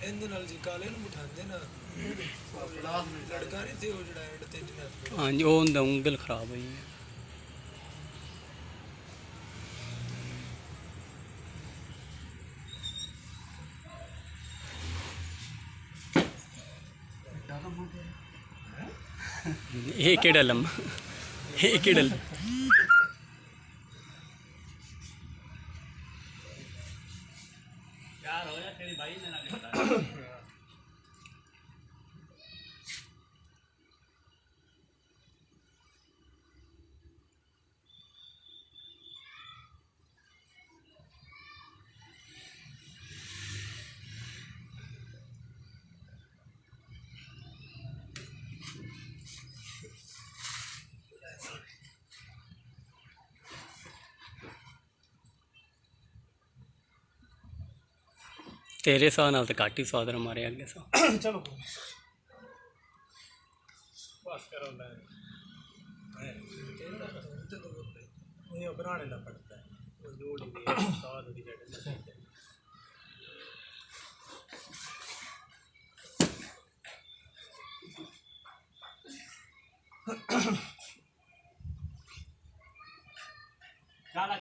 ਇਹਦੇ ਨਾਲ ਜੀ ਕਾਲੇ ਨੂੰ ਬਿਠਾਉਂਦੇ ਨਾ ਲੜਕਾ ਨਹੀਂ ਤੇ ਉਹ ਜਿਹੜਾ ਐਂਡ ਤੇ हाँ जी वो होंदा उंगल खराब हुई है। एक ही डलम एक ही डल यार हो या तेरी भाई ने ना कहता तेरे साथ नाल तो घट ही स्वाद हमारे अगे सा चलो बस करो बनाने ना पड़ता है